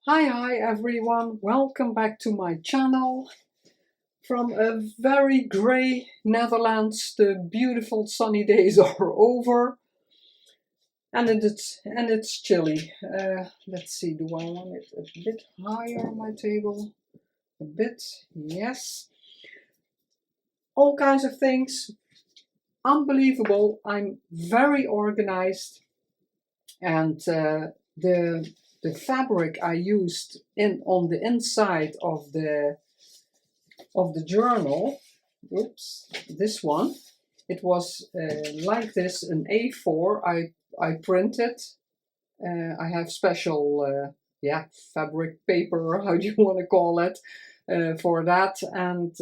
Hi everyone, welcome back to my channel. From a very grey Netherlands, the beautiful sunny days are over and it's chilly. Let's see, do I want it a bit higher on my table? A bit, yes. All kinds of things. Unbelievable, I'm very organized, and the fabric I used on the inside of the journal, oops, this one, it was like this, an A4. I printed. I have special fabric paper, how do you want to call it, for that, and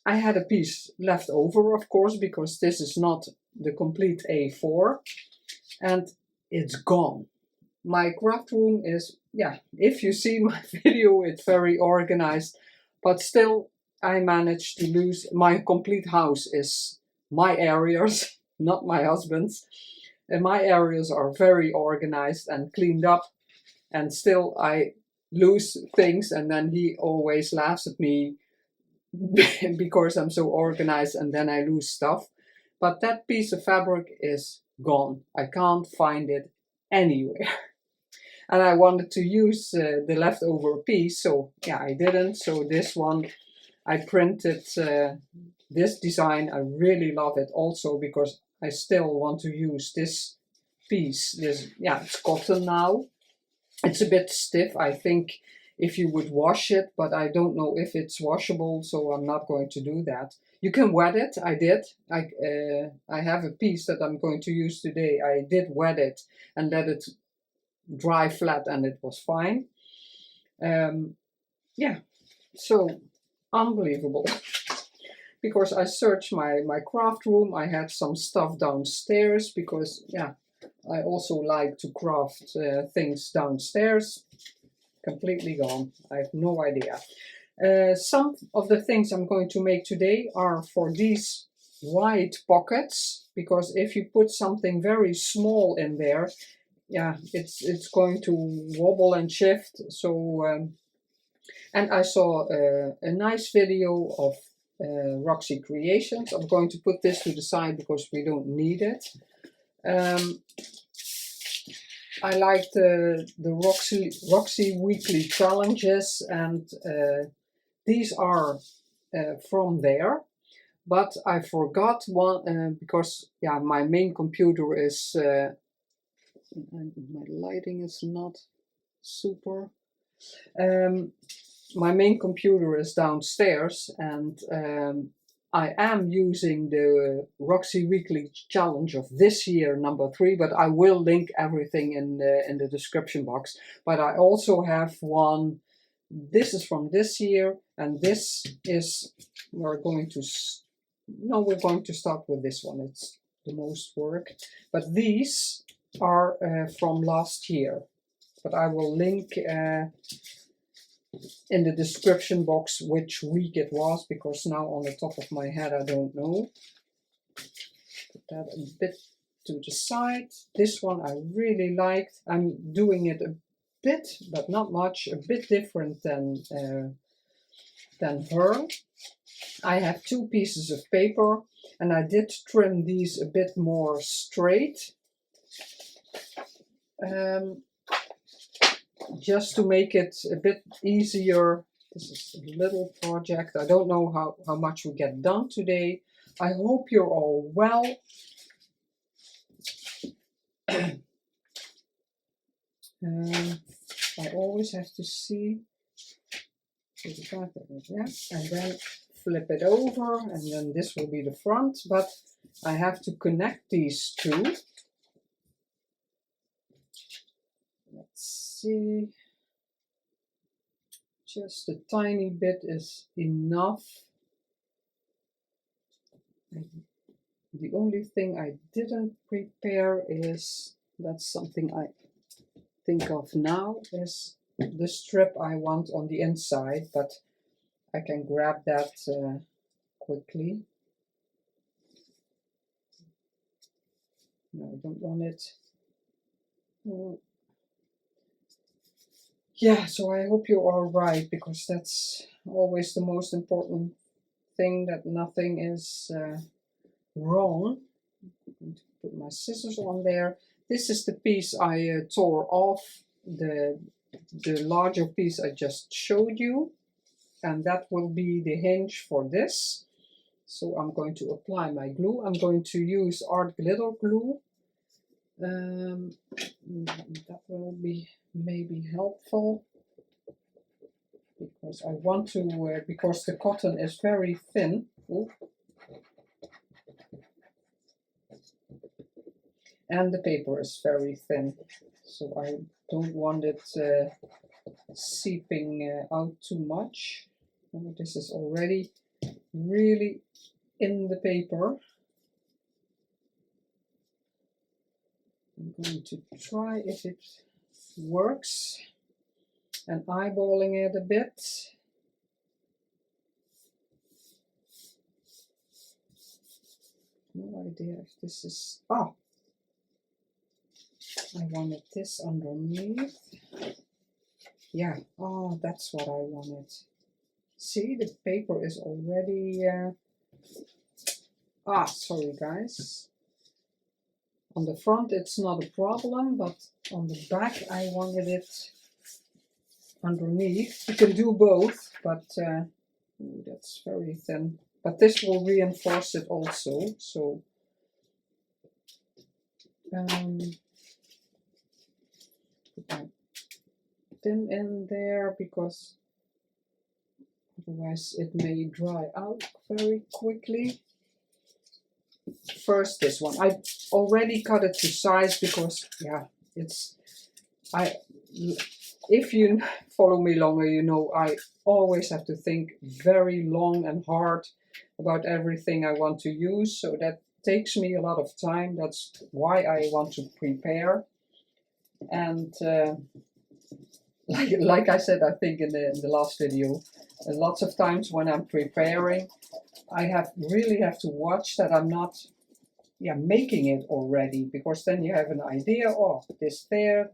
I had a piece left over, of course, because this is not the complete A4, and it's gone. My craft room is, if you see my video, it's very organized, but still I managed to lose. My complete house is my areas, not my husband's. And my areas are very organized and cleaned up, and still I lose things, and then he always laughs at me because I'm so organized and then I lose stuff. But that piece of fabric is gone. I can't find it anywhere. And I wanted to use the leftover piece, so yeah, I didn't. So this one, I printed this design. I really love it also because I still want to use this piece. It's cotton now. It's a bit stiff, I think, if you would wash it, but I don't know if it's washable, so I'm not going to do that. You can wet it. I did. I have a piece that I'm going to use today. I did wet it and let it dry flat, and it was fine. So unbelievable. Because I searched my craft room. I had some stuff downstairs because I also like to craft things downstairs. Completely gone. I have no idea. Some of the things I'm going to make today are for these wide pockets, because if you put something very small in there, it's going to wobble and shift. So, and I saw a nice video of Roxy Creations. I'm going to put this to the side because we don't need it. I like the Roxy weekly challenges, and these are from there. But I forgot one because my main computer is. My lighting is not super. My main computer is downstairs, and I am using the Roxy Weekly Challenge of this year, number 3, but I will link everything in the description box. But I also have one. This is from this year, and this is, we're going to start with this one. It's the most work. But these are from last year. But I will link in the description box which week it was, because now on the top of my head I don't know. Put that a bit to the side. This one I really liked. I'm doing it a bit, but not much, a bit different than her. I have 2 pieces of paper, and I did trim these a bit more straight. Just to make it a bit easier. This is a little project. I don't know how much we get done today. I hope you're all well. I always have to see. And then flip it over, and then this will be the front. But I have to connect these two. Let's see. Just a tiny bit is enough. The only thing I didn't prepare is, that's something I think of now, is the strip I want on the inside, but I can grab that quickly. No, I don't want it. Yeah, so I hope you are right, because that's always the most important thing, that nothing is wrong. I'm going to put my scissors on there. This is the piece I tore off, the larger piece I just showed you, and that will be the hinge for this. So I'm going to apply my glue. I'm going to use art glitter glue. That will be maybe helpful, because I want to, because the cotton is very thin. Ooh. And the paper is very thin, so I don't want it seeping out too much. Oh, this is already really in the paper. I'm going to try if it works, and eyeballing it a bit. No idea if this is... Ah! I wanted this underneath. Yeah, oh, that's what I wanted. See, the paper is already... sorry guys. On the front it's not a problem, but on the back I wanted it underneath. You can do both, but ooh, that's very thin. But this will reinforce it also, so put my pin in there, because otherwise it may dry out very quickly. First this one. I already cut it to size, because yeah, it's... if you follow me longer, you know I always have to think very long and hard about everything I want to use, so that takes me a lot of time. That's why I want to prepare. And like I said, I think in the last video, lots of times when I'm preparing, I really have to watch that I'm not making it already, because then you have an idea, oh, this there,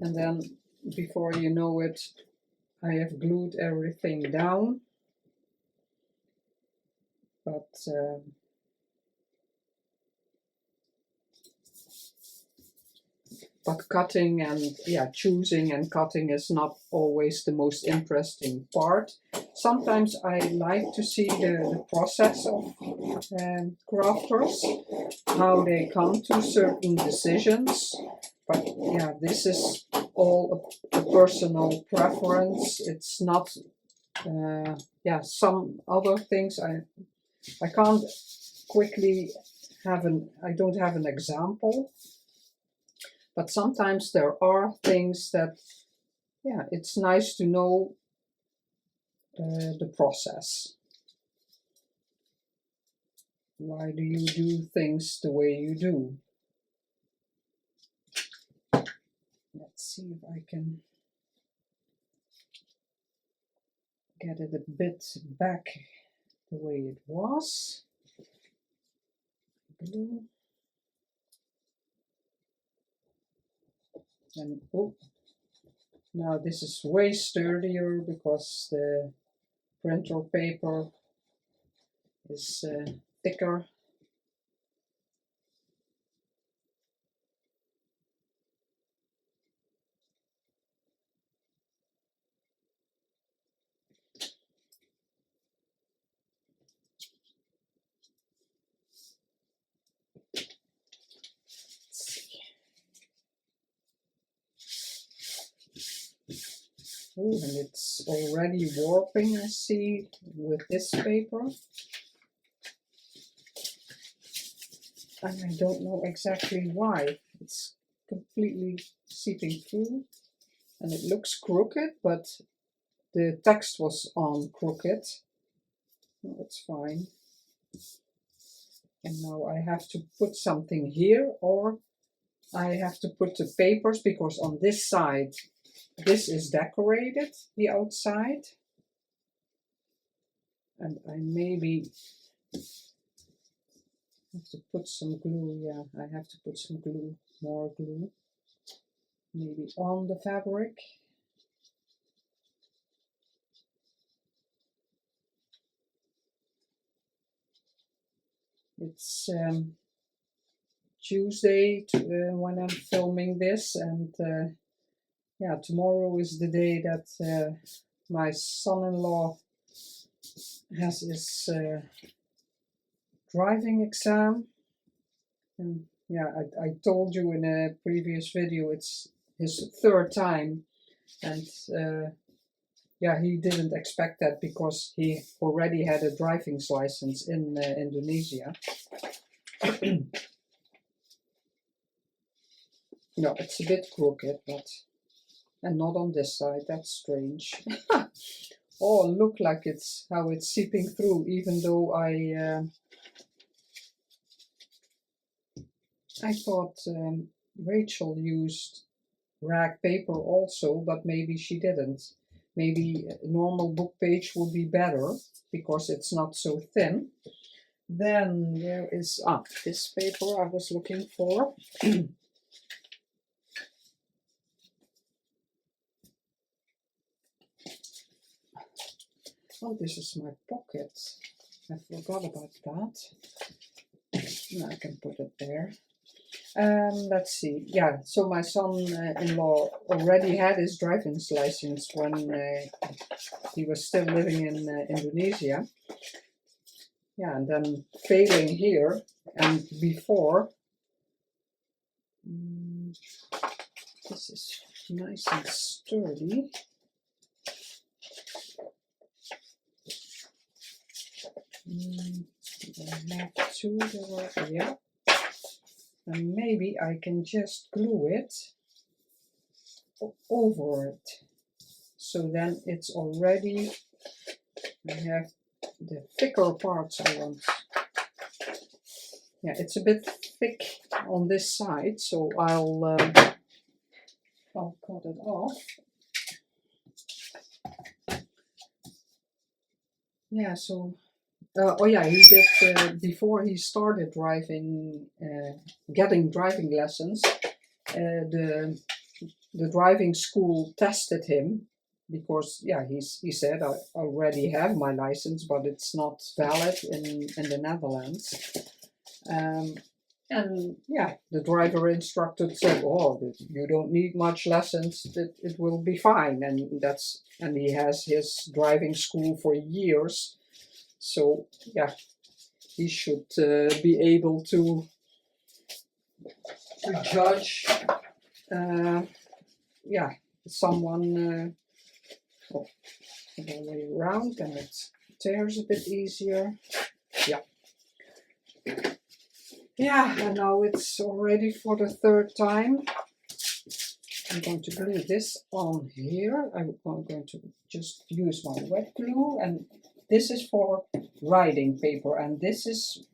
and then before you know it, I have glued everything down. But cutting and choosing and cutting is not always the most interesting part. Sometimes I like to see the process of crafters, how they come to certain decisions. But yeah, this is all a personal preference. It's not, some other things I can't quickly I don't have an example. But sometimes there are things that, it's nice to know the process. Why do you do things the way you do? Let's see if I can get it a bit back the way it was. Blue. And oh, now this is way sturdier, because the printer paper is thicker. Oh, and it's already warping, I see, with this paper. And I don't know exactly why. It's completely seeping through. And it looks crooked, but the text was on crooked. No, it's fine. And now I have to put something here, or I have to put the papers, because on this side, this is decorated, the outside. And I maybe have to put some glue. Yeah, I have to put some glue, more glue. maybe on the fabric. It's Tuesday when I'm filming this, and yeah, tomorrow is the day that my son-in-law has his driving exam. And yeah, I told you in a previous video it's his third time, and yeah, he didn't expect that because he already had a driving license in Indonesia. No, it's a bit crooked, but and not on this side. That's strange. Oh, look like it's how it's seeping through, even though I thought Rachel used rag paper also, but maybe she didn't. Maybe a normal book page would be better because it's not so thin. Then there is this paper I was looking for. Oh, this is my pocket. I forgot about that. Now I can put it there. Let's see. Yeah, so my son-in-law already had his driving license when he was still living in Indonesia. Yeah, and then failing here, and before. This is nice and sturdy. I have two that are, yeah. And maybe I can just glue it over it. So then it's already, I have the thicker parts I want. Yeah, it's a bit thick on this side, so I'll cut it off. Yeah, so oh yeah, he did before he started driving, getting driving lessons. The driving school tested him because yeah, he said I already have my license, but it's not valid in the Netherlands. And yeah, the driver instructor said, "Oh, you don't need much lessons. It will be fine." And he has his driving school for years. So yeah, he should be able to judge, yeah, someone oh, the way around, and it tears a bit easier. Yeah. Yeah, and now it's already for the third time. I'm going to glue this on here. I'm going to just use my wet glue, and this is for writing paper, and this is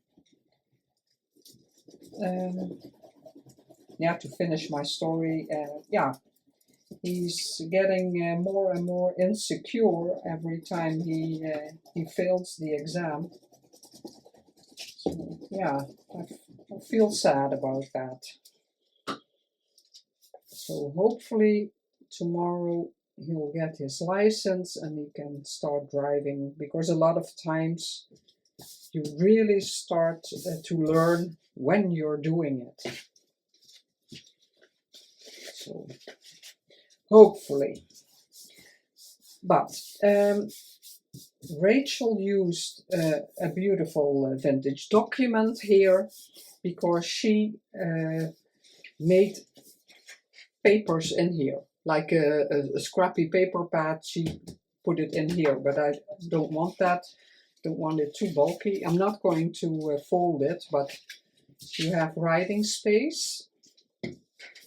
yeah, to finish my story. Yeah, he's getting more and more insecure every time he fails the exam. So yeah, I feel sad about that. So hopefully tomorrow he'll get his license and he can start driving, because a lot of times you really start to learn when you're doing it. So hopefully. But Rachel used a beautiful vintage document here because she made papers in here, like a scrappy paper pad. She put it in here, but I don't want that. Don't want it too bulky. I'm not going to fold it, but you have writing space,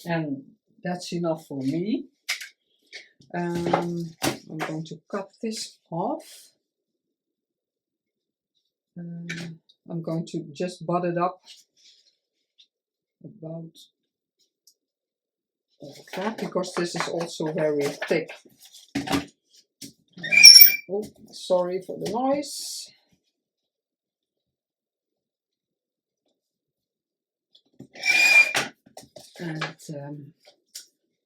and that's enough for me. I'm going to cut this off. I'm going to just butt it up about like that, because this is also very thick. Oh, sorry for the noise. And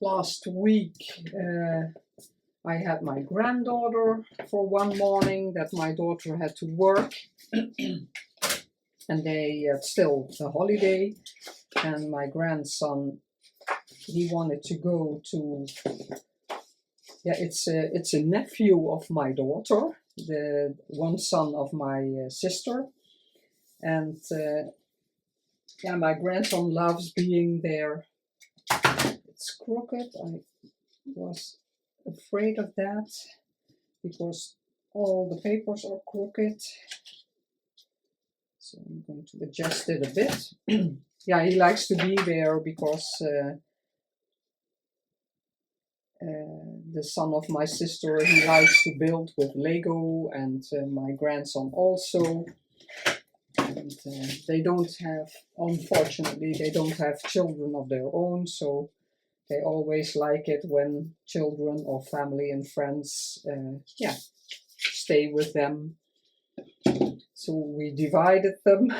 last week I had my granddaughter for one morning that my daughter had to work. And they still a holiday, and my grandson, he wanted to go to, yeah, it's a nephew of my daughter, the one son of my sister, and yeah, my grandson loves being there. It's crooked. I was afraid of that because all the papers are crooked. So I'm going to adjust it a bit. Yeah, he likes to be there because the son of my sister, he likes to build with Lego, and my grandson also. And they don't have, unfortunately, they don't have children of their own, so they always like it when children or family and friends, yeah, stay with them. So we divided them.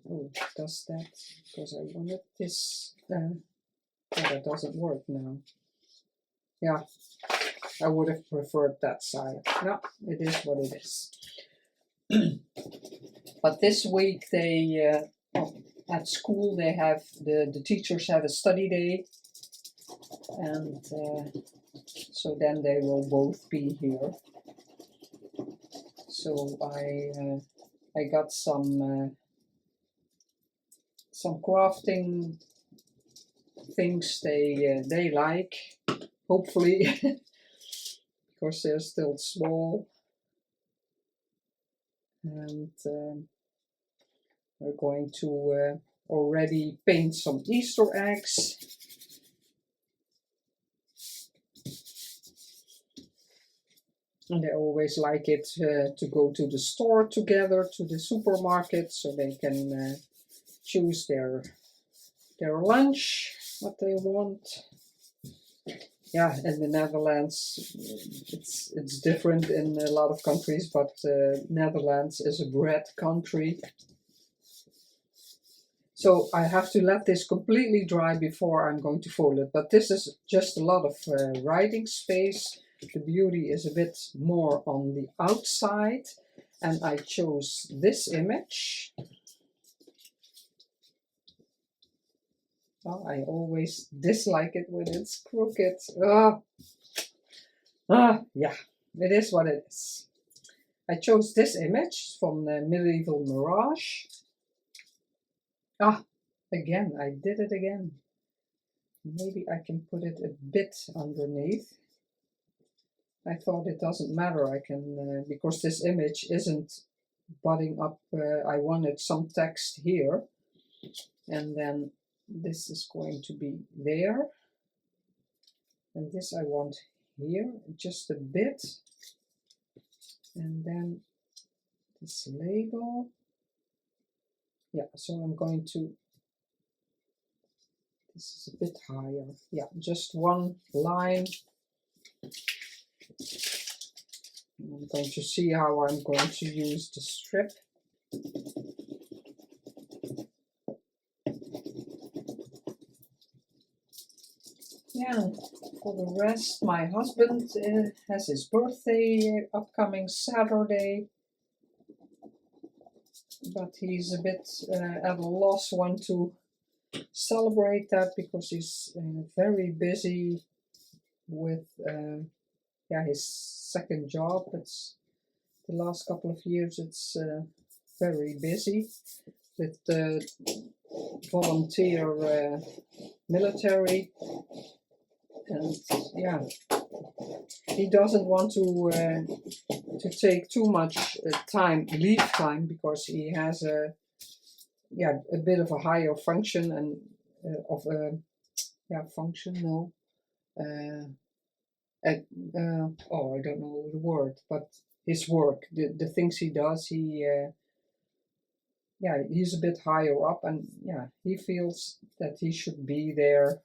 Oh, does that? Because I wanted this. Oh, that doesn't work now. Yeah, I would have preferred that side. No, it is what it is. But this week they, at school, they have the teachers have a study day, and so then they will both be here. So I got some crafting things they like, hopefully, because they're still small, and we're going to already paint some Easter eggs. And they always like it to go to the store together, to the supermarket, so they can choose their lunch, what they want. Yeah, in the Netherlands, it's different in a lot of countries, but Netherlands is a bread country. So I have to let this completely dry before I'm going to fold it. But this is just a lot of writing space. The beauty is a bit more on the outside, and I chose this image. Oh, I always dislike it when it's crooked. Yeah, it is what it is. I chose this image from the Medieval Mirage. Again, I did it again. Maybe I can put it a bit underneath. I thought it doesn't matter, I can, because this image isn't butting up, I wanted some text here, and then this is going to be there, and this I want here, just a bit, and then this label, yeah, so I'm going to, this is a bit higher, yeah, just one line. I'm going to see how I'm going to use the strip. Yeah, for the rest, my husband has his birthday upcoming Saturday, but he's a bit at a loss when to celebrate that because he's very busy with yeah, his second job. It's the last couple of years. It's very busy with the volunteer military, and yeah, he doesn't want to take too much leave time, because he has a bit of a higher function and oh, I don't know the word, but his work, the things he does, he's a bit higher up, and yeah, he feels that he should be there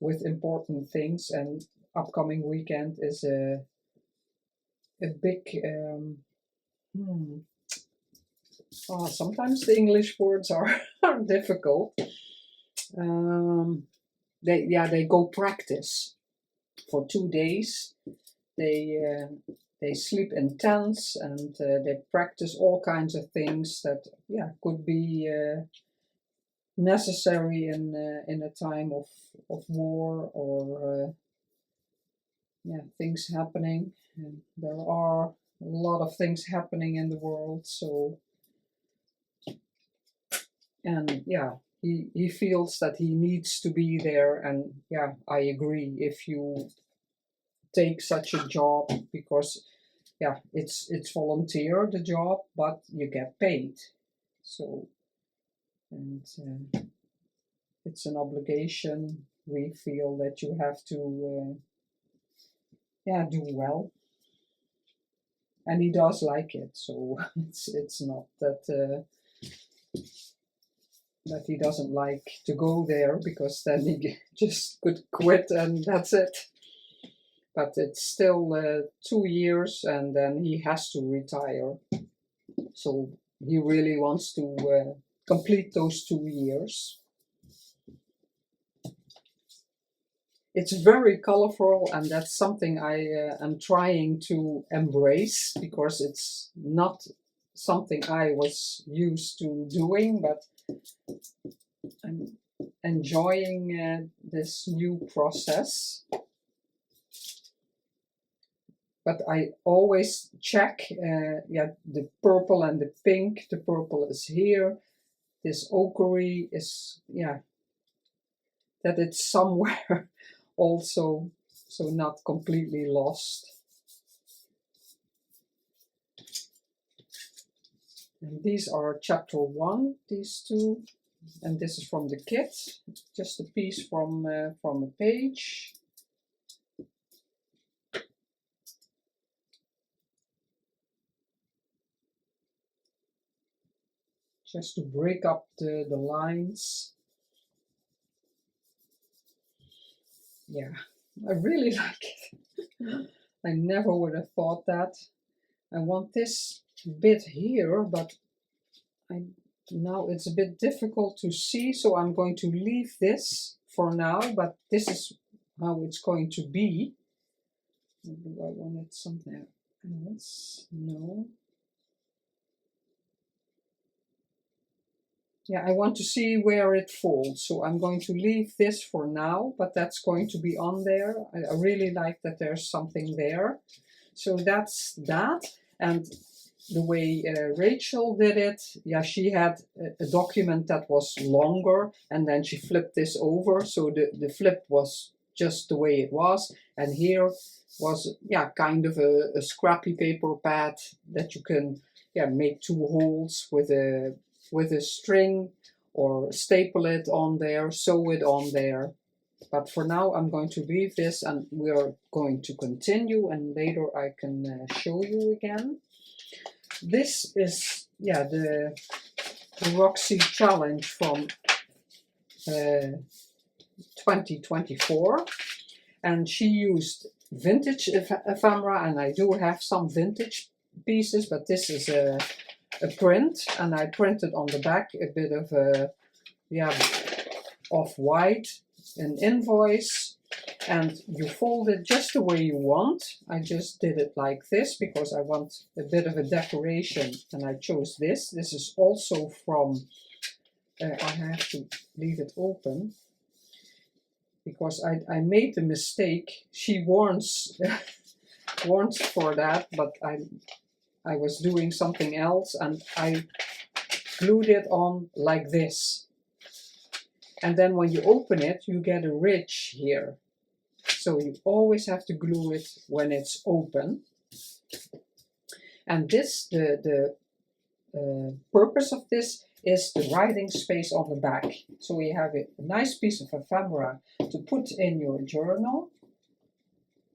with important things, and upcoming weekend is a big sometimes the English words are, are difficult. They go practice for 2 days. They sleep in tents and they practice all kinds of things that could be necessary in a time of war or things happening. And there are a lot of things happening in the world, so and he feels that he needs to be there, and I agree. If you take such a job, because it's volunteer, the job, but you get paid, so and it's an obligation. We feel that you have to do well, and he does like it, so it's not that that he doesn't like to go there, because then he just could quit and that's it. But it's still 2 years and then he has to retire. So he really wants to complete those 2 years. It's very colorful, and that's something I am trying to embrace, because it's not something I was used to doing, but I'm enjoying this new process. But I always check, the purple and the pink. The purple is here. This ochre is, that it's somewhere also, so not completely lost. And these are chapter 1, these two. And this is from the kit, just a piece from a page. Just to break up the lines. Yeah, I really like it. I never would have thought that. I want this bit here, but now it's a bit difficult to see, so I'm going to leave this for now, but this is how it's going to be. Do I want it something else? No. Yeah, I want to see where it falls, so I'm going to leave this for now, but that's going to be on there. I really like that there's something there. So that's that. And the way Rachel did it, she had a document that was longer, and then she flipped this over, so the flip was just the way it was, and here was kind of a scrappy paper pad that you can make 2 holes with a string, or staple it on there, sew it on there. But for now I'm going to leave this, and we're going to continue, and later I can show you again. This is the Roxy challenge from 2024, and she used vintage ephemera, and I do have some vintage pieces, but this is a print, and I printed on the back a bit of a off-white, an invoice, and you fold it just the way you want. I just did it like this because I want a bit of a decoration, and I chose this. This is also from, I have to leave it open because I made the mistake. She warns warns for that, but I was doing something else, and I glued it on like this. And then when you open it, you get a ridge here. So you always have to glue it when it's open. And this, the purpose of this is the writing space on the back. So you have a nice piece of ephemera to put in your journal,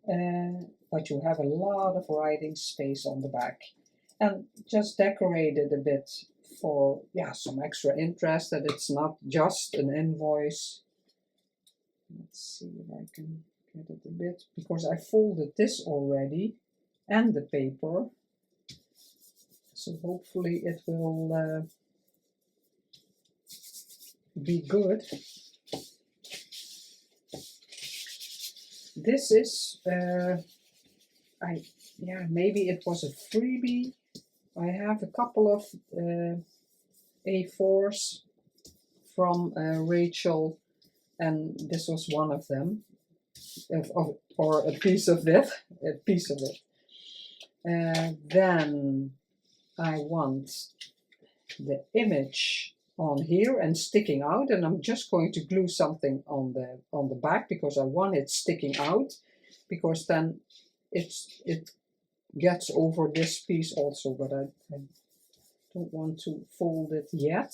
but you have a lot of writing space on the back. And just decorate it a bit for some extra interest, that it's not just an invoice. Let's see if I can get it a bit, because I folded this already and the paper. So hopefully it will be good. This is, maybe it was a freebie. I have a couple of A4s from Rachel, and this was one of them, or a piece of it. Then I want the image on here and sticking out, and I'm just going to glue something on the back because I want it sticking out, because then it gets over this piece also, but I don't want to fold it yet.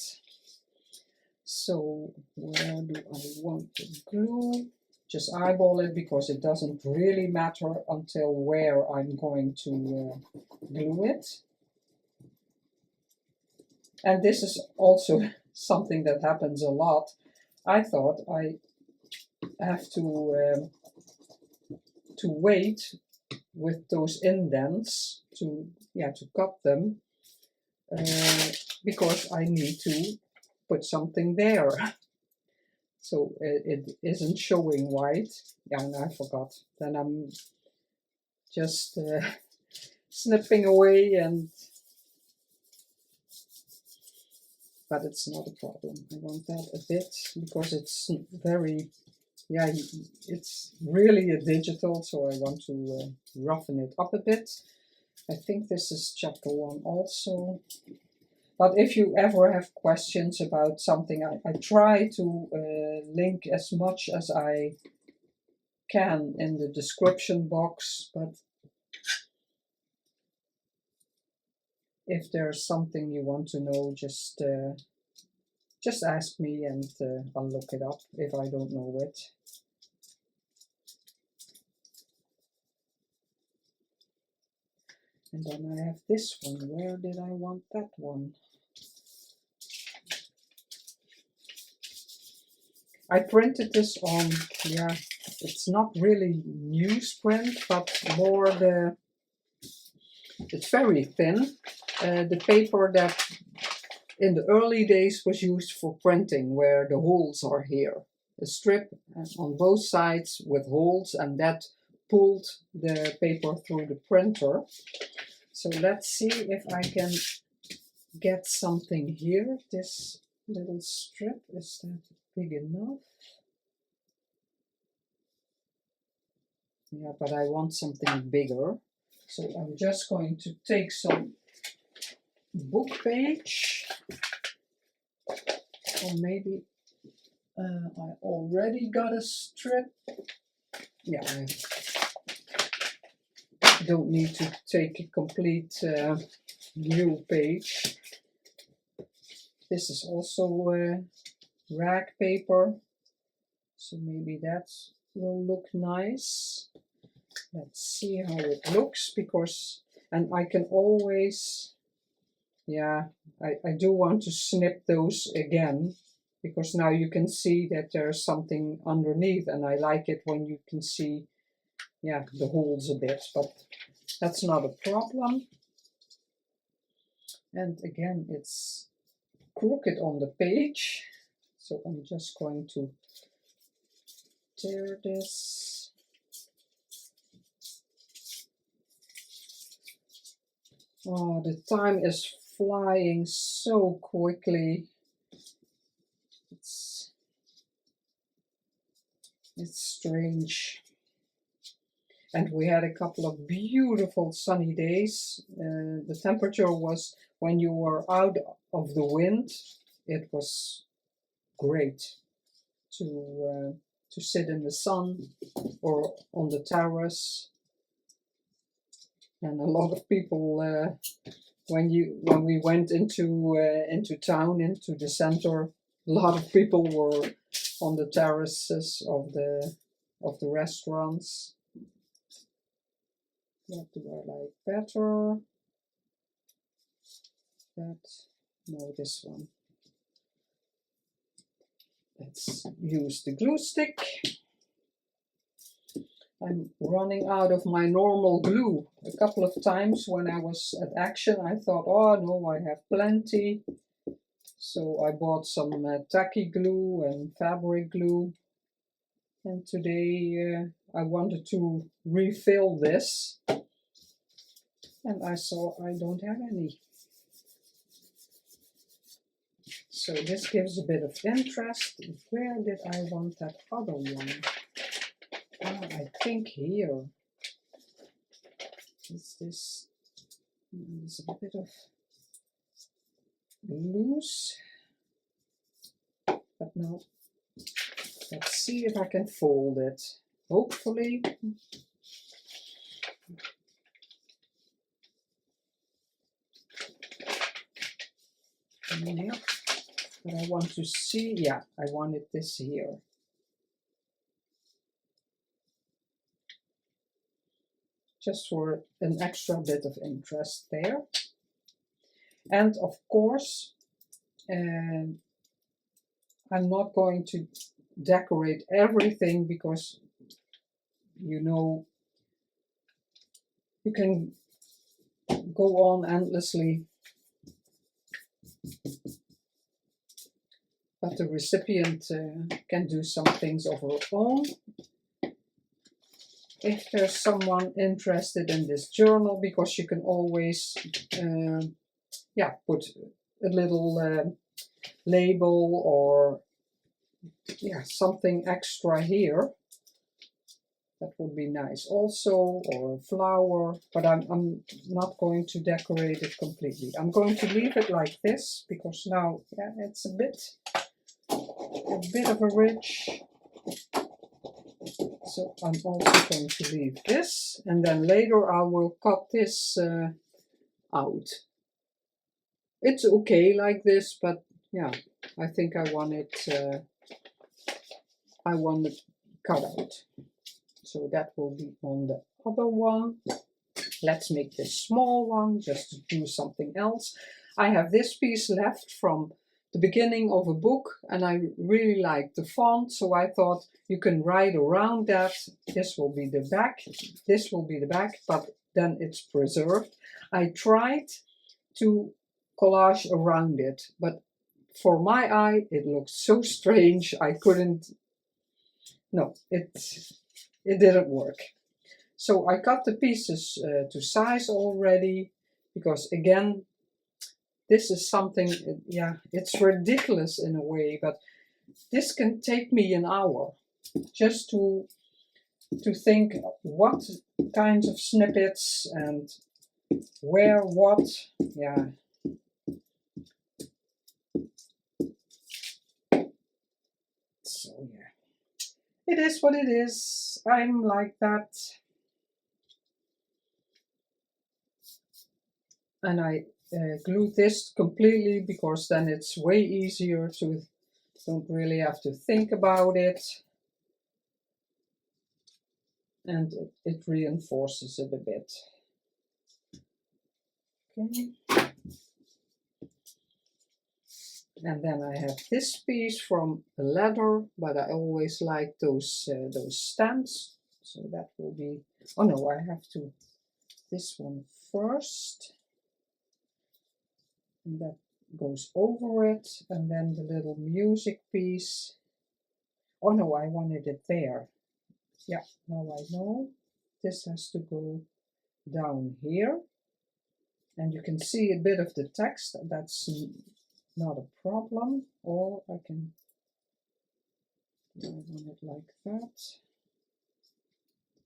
So where do I want to glue? Just eyeball it because it doesn't really matter until where I'm going to glue it. And this is also something that happens a lot. I thought I have to wait with those indents to cut them because I need to put something there. So it isn't showing white. Yeah, and I forgot. Then I'm just snipping away, but it's not a problem. I want that a bit because it's very, it's really a digital, so I want to roughen it up a bit. I think this is chapter 1 also. But if you ever have questions about something, I try to link as much as I can in the description box, but if there's something you want to know, just ask me and I'll look it up if I don't know it. And then I have this one. Where did I want that one? I printed this on, it's not really newsprint, but more it's very thin. The paper that in the early days was used for printing, where the holes are here. A strip on both sides with holes, and that pulled the paper through the printer. So let's see if I can get something here. This little strip, is that big enough? Yeah, but I want something bigger. So I'm just going to take some book page, or maybe I already got a strip. Yeah, I don't need to take a complete new page. This is also rag paper, so maybe that will look nice. Let's see how it looks, because, and I can always, I do want to snip those again, because now you can see that there's something underneath, and I like it when you can see, the holes a bit, but that's not a problem. And again, it's crooked on the page, so I'm just going to tear this. Oh, the time is flying so quickly. It's strange. And we had a couple of beautiful sunny days. The temperature was, when you were out of the wind, it was great to sit in the sun or on the terrace. And a lot of people, when we went into town, into the center, a lot of people were on the terraces of the restaurants. What do I like better? No, this one. Let's use the glue stick. I'm running out of my normal glue. A couple of times when I was at Action, I thought, oh no, I have plenty. So I bought some tacky glue and fabric glue. And today I wanted to refill this. And I saw I don't have any. So this gives a bit of interest. Where did I want that other one? Oh, I think here. Is this? There's a bit of loose. But now, let's see if I can fold it. Hopefully. Yeah. But I want to see, yeah, I wanted this here. Just for an extra bit of interest there. And of course, I'm not going to decorate everything because, you know, you can go on endlessly. But the recipient can do some things of her own. If there's someone interested in this journal, because you can always yeah, put a little label or yeah, something extra here. That would be nice also, or a flower, but I'm not going to decorate it completely. I'm going to leave it like this because now, yeah, it's a bit of a ridge. So I'm also going to leave this, and then later I will cut this out. It's okay like this, but yeah, I think I want it cut out. So that will be on the other one. Let's make this small one just to do something else. I have this piece left from the beginning of a book, and I really like the font, so I thought you can write around that. This will be the back, this will be the back, but then it's preserved. I tried to collage around it, but for my eye it looked so strange. I couldn't, no, it didn't work. So I cut the pieces to size already, because again, this is something, yeah, it's ridiculous in a way, but this can take me an hour just to think what kinds of snippets and where what, yeah. So yeah, it is what it is. I'm like that. And I glue this completely because then it's way easier to, don't really have to think about it. And it reinforces it a bit. Okay. And then I have this piece from a leather, but I always like those stamps. So that will be, oh no, I have to, this one first. And that goes over it, and then the little music piece. Oh no, I wanted it there. Yeah, now I know. This has to go down here. And you can see a bit of the text. That's not a problem. Or I can, I want it like that.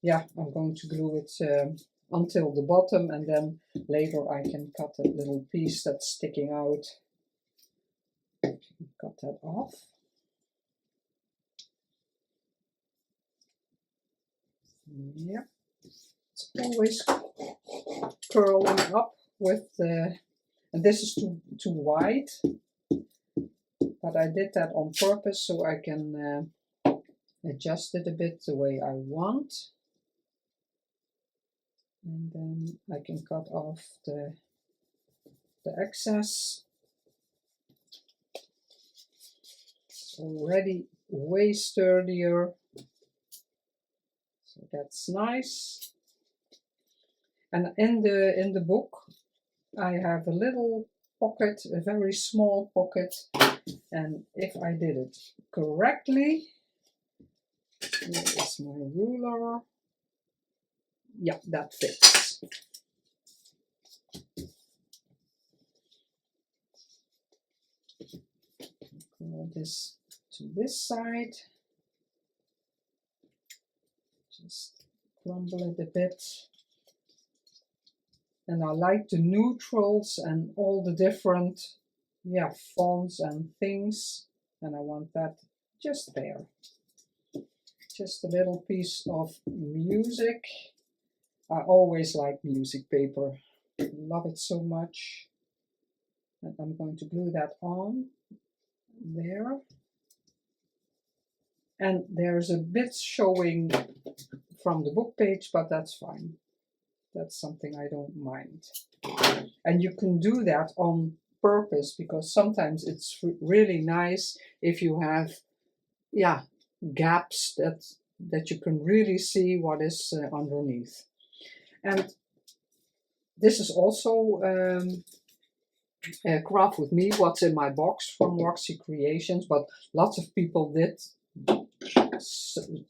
Yeah, I'm going to glue it until the bottom, and then later I can cut a little piece that's sticking out. Cut that off. Yep, it's always curling up with the, and this is too wide, but I did that on purpose so I can adjust it a bit the way I want. And then I can cut off the excess. It's already way sturdier. So that's nice. And in the book I have a little pocket, a very small pocket, and if I did it correctly, here is my ruler. Yeah, that fits. Roll this to this side. Just crumble it a bit. And I like the neutrals and all the different, yeah, fonts and things. And I want that just there. Just a little piece of music. I always like music paper. I love it so much. And I'm going to glue that on there. And there's a bit showing from the book page, but that's fine. That's something I don't mind. And you can do that on purpose, because sometimes it's really nice if you have, yeah, gaps that you can really see what is underneath. And this is also a craft with me, what's in my box from Roxy Creations, but lots of people did,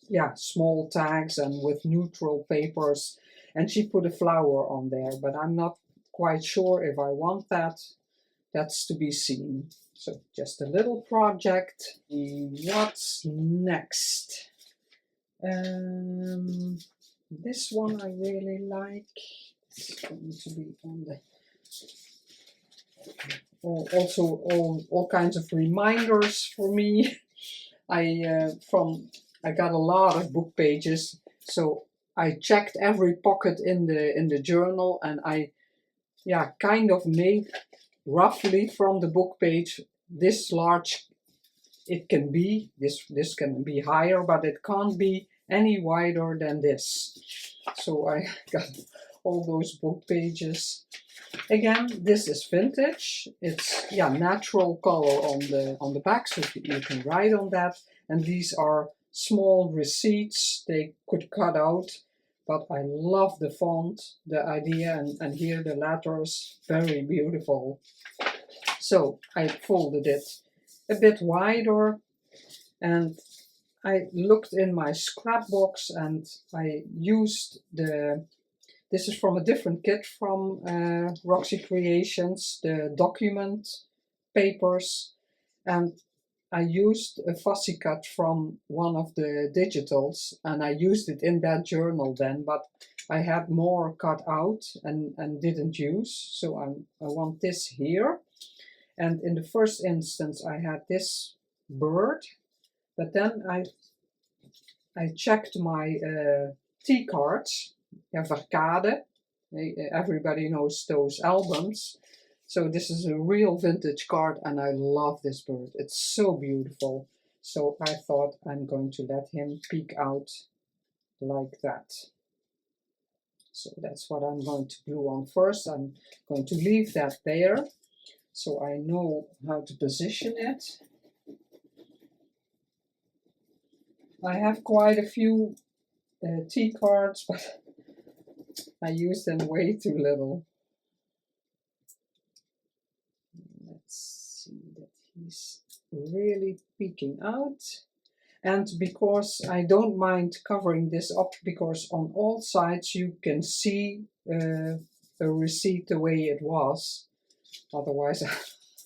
yeah, small tags and with neutral papers. And she put a flower on there, but I'm not quite sure if I want that. That's to be seen. So just a little project. What's next? This one I really like. It's going to be on the... also all kinds of reminders for me. I got a lot of book pages, so I checked every pocket in the journal, and I, yeah, kind of made roughly from the book page this large. It can be this can be higher, but it can't be any wider than this. So I got all those book pages. Again, this is vintage. It's, yeah, natural color on the back, so you can write on that. And these are small receipts they could cut out, but I love the font, the idea, and here the letters, very beautiful. So I folded it a bit wider, and I looked in my scrapbox, and I used this is from a different kit from Roxy Creations, the document papers, and I used a fussy cut from one of the digitals, and I used it in that journal then, but I had more cut out and didn't use, so I want this here. And in the first instance I had this bird, but then I checked my tea cards, Verkade, everybody knows those albums. So this is a real vintage card, and I love this bird. It's so beautiful. So I thought I'm going to let him peek out like that. So that's what I'm going to glue on first. I'm going to leave that there, so I know how to position it. I have quite a few tea cards, but I use them way too little. Let's see that he's really peeking out. And because I don't mind covering this up, because on all sides you can see a receipt the way it was. Otherwise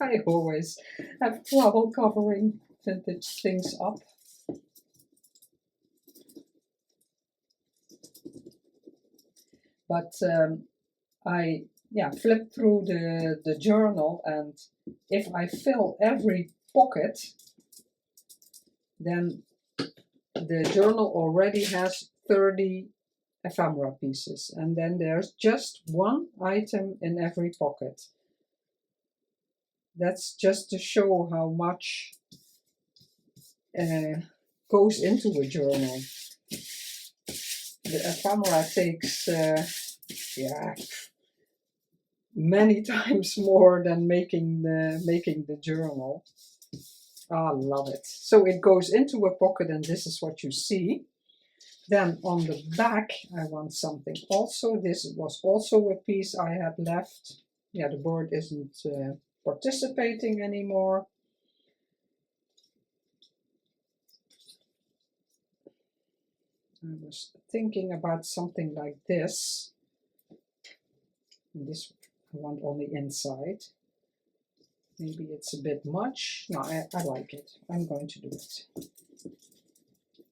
I always have trouble covering vintage things up. But I flip through the journal, and if I fill every pocket, then the journal already has 30 ephemera pieces, and then there's just one item in every pocket. That's just to show how much goes into a journal. The ephemera takes many times more than making the journal. I love it. So it goes into a pocket, and this is what you see. Then on the back I want something also. This was also a piece I had left. Yeah, the bird isn't participating anymore. I was thinking about something like this. And this I want on the inside. Maybe it's a bit much. No, I like it. I'm going to do it.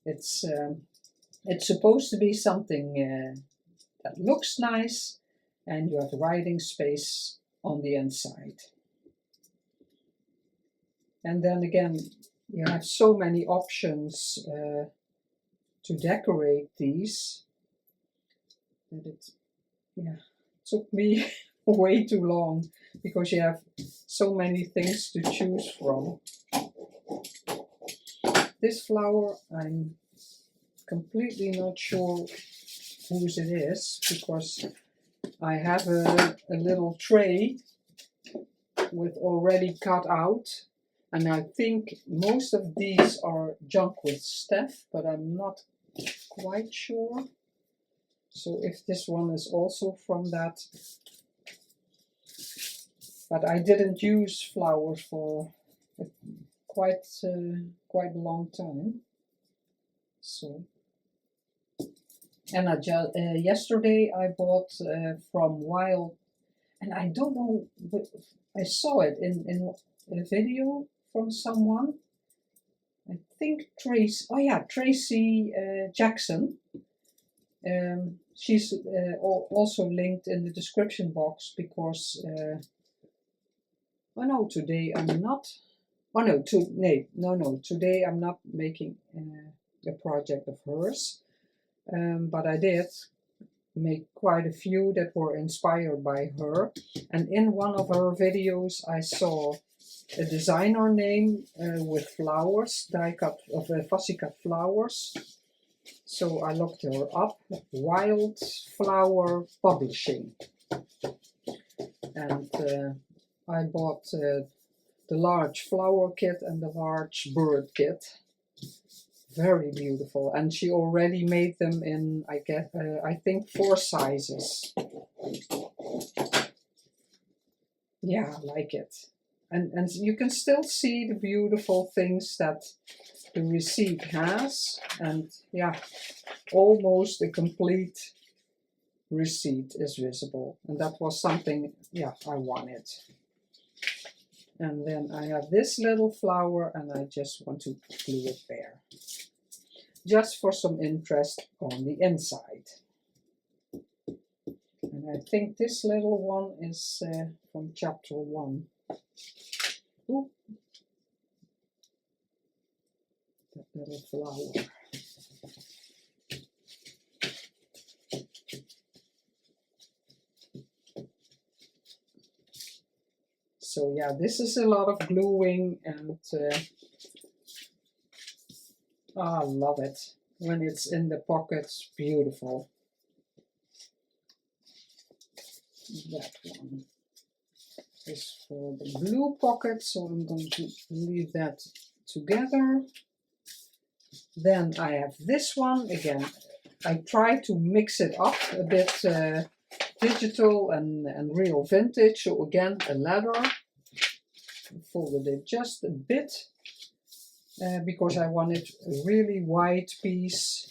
It's supposed to be something that looks nice, and you have writing space on the inside. And then again, you have so many options to decorate these that it took me way too long, because you have so many things to choose from. This flower, I'm completely not sure whose it is, because I have a little tray with already cut out, and I think most of these are junk with Steph, but I'm not quite sure. So if this one is also from that, but I didn't use flowers for quite a long time. So, and yesterday I bought from Wild, and I don't know, I saw it in a video from someone. I think Tracy, oh yeah, Tracy Jackson. She's also linked in the description box, because oh no, today I'm not. Oh no, today I'm not making a project of hers, but I did make quite a few that were inspired by her. And in one of her videos I saw a designer name with flowers, die cut of fussy cut flowers. So I looked her up, Wildflower Publishing, and I bought the large flower kit and the large bird kit. Very beautiful, and she already made them in, I think 4 sizes. Yeah, I like it. And you can still see the beautiful things that the receipt has, and yeah, almost a complete receipt is visible, and that was something, yeah, I wanted. And then I have this little flower, and I just want to glue it there, just for some interest on the inside. And I think this little one is from chapter 1. Ooh. That little flower. So yeah, this is a lot of gluing, and I love it when it's in the pockets. Beautiful. That one is for the blue pocket, so I'm going to leave that together. Then I have this one again. I try to mix it up a bit, digital and real vintage. So again, a leather. I folded it just a bit because I wanted a really wide piece.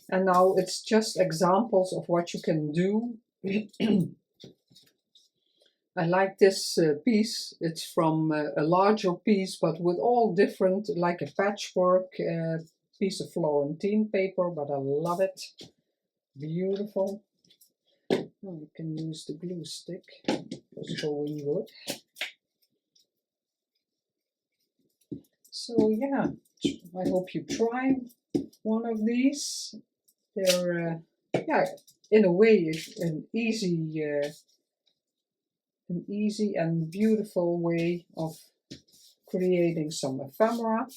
And now it's just examples of what you can do. I like this piece. It's from a larger piece, but with all different, like a patchwork piece of Florentine paper, but I love it. Beautiful. Oh, you can use the glue stick. It's going good. So yeah, I hope you try one of these. They're yeah, in a way, an easy and beautiful way of creating some ephemera.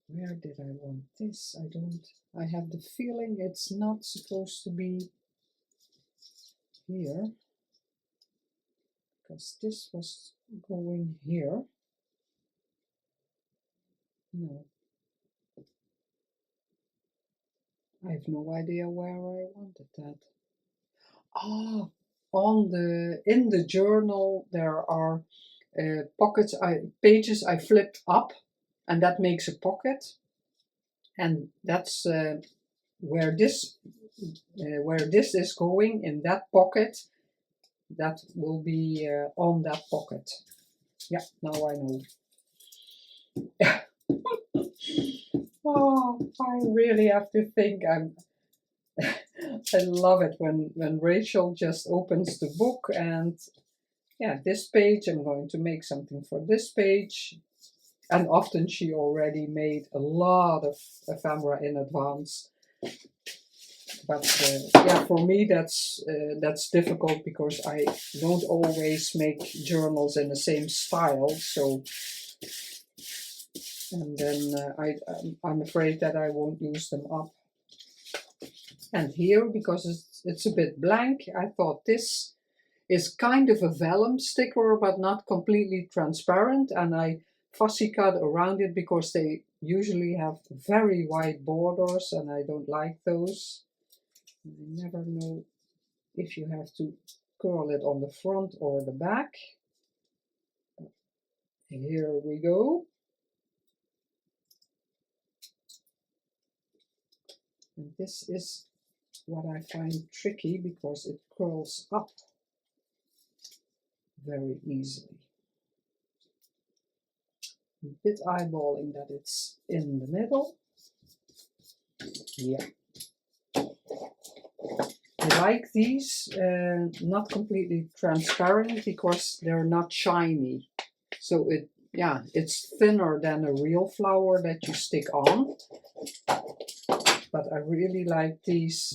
Where did I want this? I have the feeling it's not supposed to be here, because this was going here. No, I have no idea where I wanted that. Ah, in the journal there are pockets, pages I flipped up, and that makes a pocket, and that's where this is going in that pocket. That will be on that pocket. Yeah, now I know. Oh, I really have to think. I love it when Rachel just opens the book and yeah, this page, I'm going to make something for this page. And often she already made a lot of ephemera in advance. But yeah, for me that's difficult because I don't always make journals in the same style. So, and then I'm afraid that I won't use them up. And here, because it's a bit blank, I thought this is kind of a vellum sticker, but not completely transparent. And I fussy cut around it because they usually have very wide borders, and I don't like those. I never know if you have to curl it on the front or the back. Here we go. And this is what I find tricky because it curls up very easily. A bit eyeballing that it's in the middle. Yeah. I like these not completely transparent because they're not shiny. So it's thinner than a real flower that you stick on. But I really like these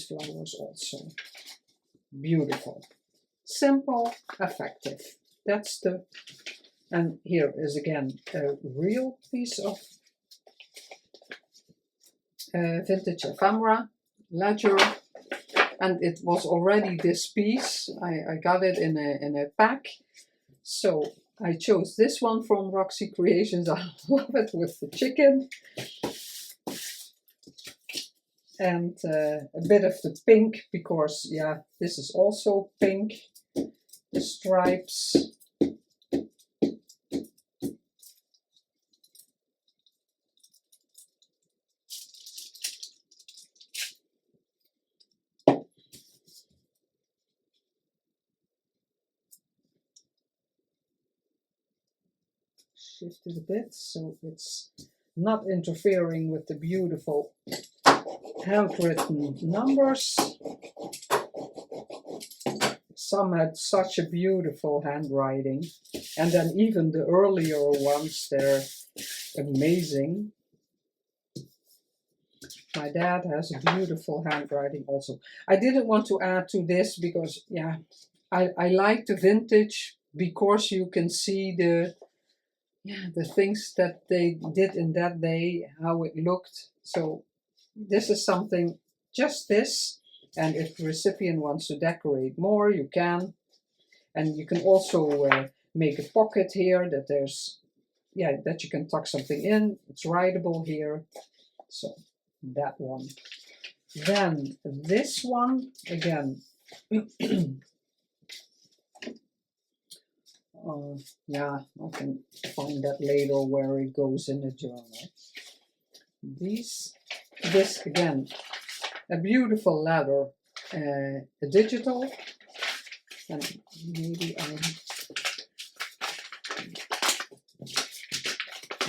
flowers also. Beautiful. Simple, effective. That's the, and here is again a real piece of vintage ephemera, ledger, and it was already this piece. I got it in a pack, so I chose this one from Roxy Creations. I love it with the chicken and a bit of the pink because yeah, this is also pink. The stripes. Shift it a bit so it's not interfering with the beautiful handwritten numbers. Some had such a beautiful handwriting, and then even the earlier ones, they're amazing. My dad has a beautiful handwriting also. I didn't want to add to this because yeah, I like the vintage because you can see the things that they did in that day, how it looked. So this is something, just this, and if the recipient wants to decorate more, you can. And you can also make a pocket here that there's, yeah, that you can tuck something in. It's writable here. So that one. Then this one, again, yeah, I can find that later where it goes in the journal. This again, a beautiful leather, a digital, and maybe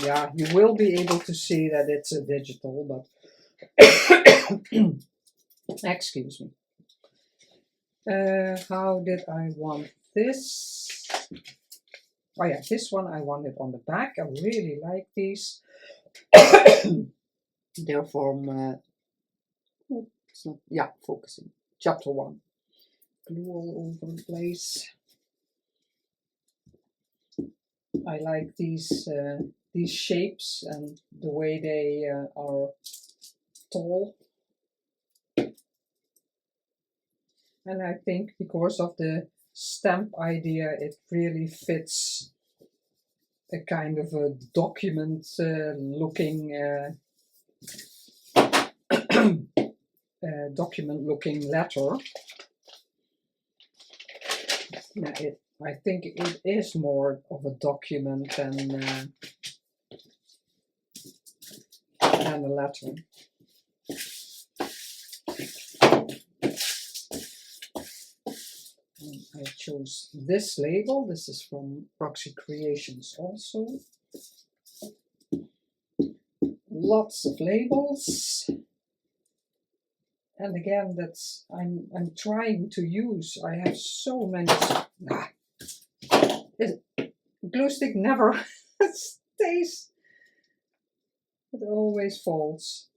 yeah, you will be able to see that it's a digital, but excuse me. How did I want this? Oh yeah, this one I wanted on the back. I really like these. They're from, it's not, yeah, focusing. Chapter 1. Glue all over the place. I like these shapes and the way they are tall. And I think because of the stamp idea, it really fits a kind of a document looking letter. Yeah, I think it is more of a document than a letter. And I chose this label. This is from Roxy Creations also. Lots of labels. And again, that's I'm trying to use. I have so many. Glue stick never stays. It always falls.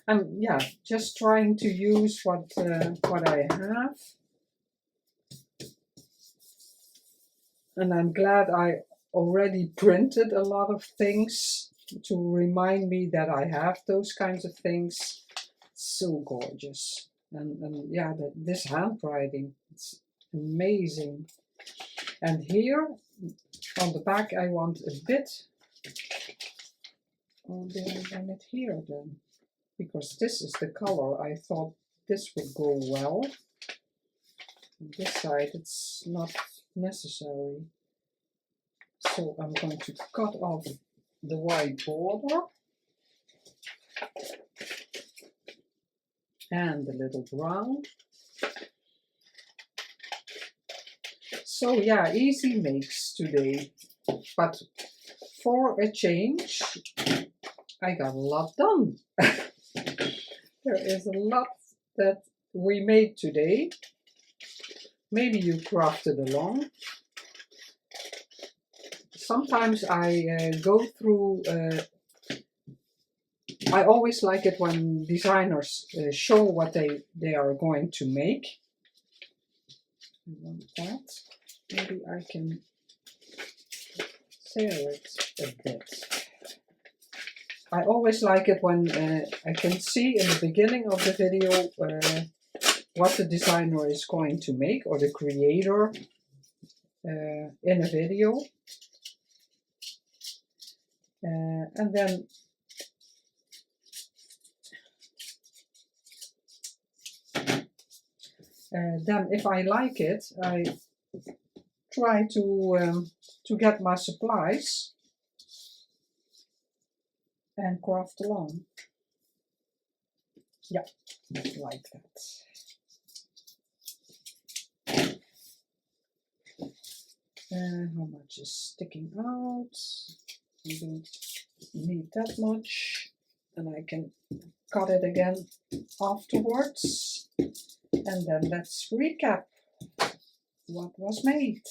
I'm just trying to use what I have, and I'm glad I already printed a lot of things to remind me that I have those kinds of things. So gorgeous, and yeah, this handwriting, it's amazing. And here on the back, I want a bit. Oh, did I done it here then? Because this is the color, I thought this would go well. On this side, it's not necessary. So I'm going to cut off the white border and the little brown. So yeah, easy makes today. But for a change, I got a lot done. There is a lot that we made today. Maybe you crafted along. Sometimes I go through, I always like it when designers show what they are going to make. I want that. Maybe I can tear it a bit. I always like it when I can see in the beginning of the video what the designer is going to make, or the creator in a video. And then if I like it, I try to get my supplies and craft along. Yeah, like that. How much is sticking out? I don't need that much, and I can cut it again afterwards. And then let's recap what was made.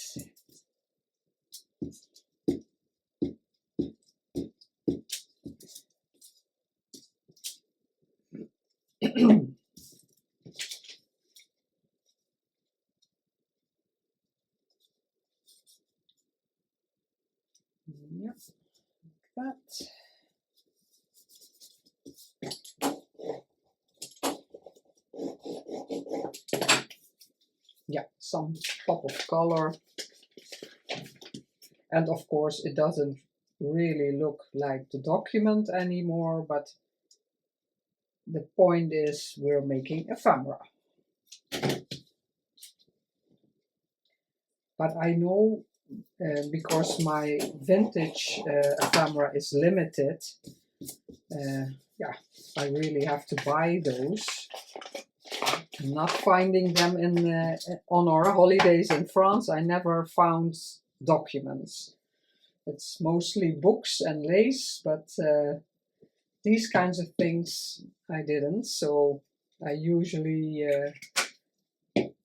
Yep, like that. Yeah, some pop of color. And of course, it doesn't really look like the document anymore, but the point is we're making ephemera. But I know because my vintage ephemera is limited, yeah, I really have to buy those. I'm not finding them on our holidays in France. I never found documents. It's mostly books and lace, but these kinds of things I didn't. So I usually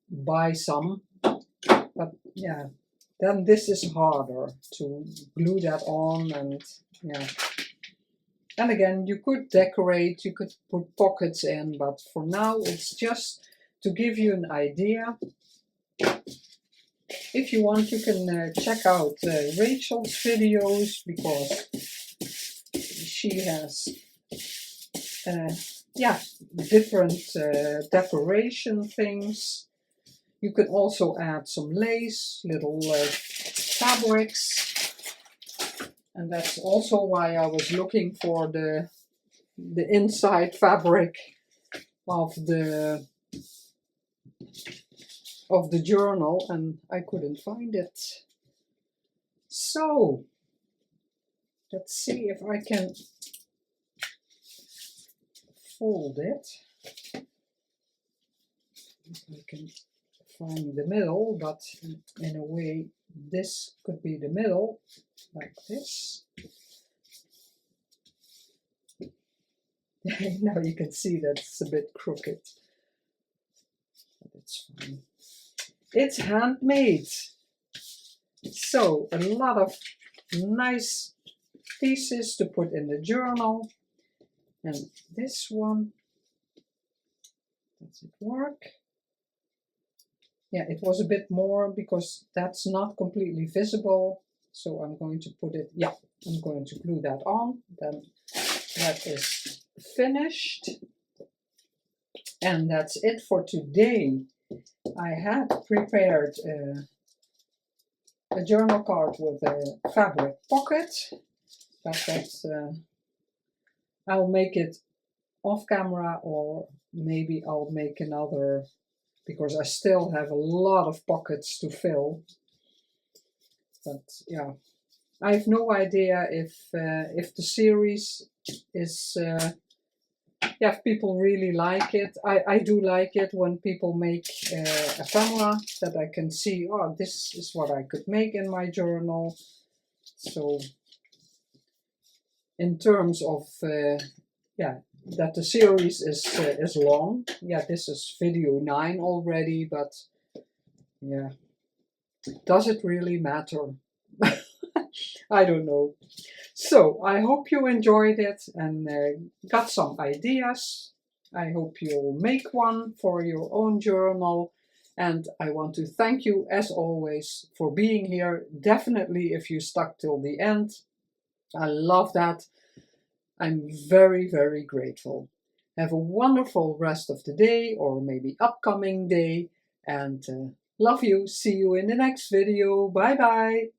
buy some. But yeah, then this is harder to glue that on, and yeah. And again, you could decorate, you could put pockets in, but for now it's just to give you an idea. If you want, you can check out Rachel's videos, because she has yeah, different decoration things. You can also add some lace, little fabrics. And that's also why I was looking for the inside fabric of the journal, and I couldn't find it. So let's see if I can fold it. If I can find the middle, but in a way this could be the middle, like this. Now you can see that it's a bit crooked, but it's fine. It's handmade, so a lot of nice pieces to put in the journal. And this one, does it work? Yeah, it was a bit more because that's not completely visible. So I'm going to put it, yeah, I'm going to glue that on. Then that is finished. And that's it for today. I had prepared a journal card with a fabric pocket, but that's, I'll make it off camera, or maybe I'll make another, because I still have a lot of pockets to fill. But yeah, I have no idea if the series is, yeah, if people really like it. I do like it when people make ephemera, that I can see, oh, this is what I could make in my journal. So in terms of, yeah, that the series is long. Yeah, this is video 9 already, but yeah, does it really matter? I don't know. So I hope you enjoyed it and got some ideas. I hope you'll make one for your own journal. And I want to thank you, as always, for being here. Definitely if you stuck till the end. I love that. I'm very, very grateful. Have a wonderful rest of the day, or maybe upcoming day. And love you. See you in the next video. Bye bye.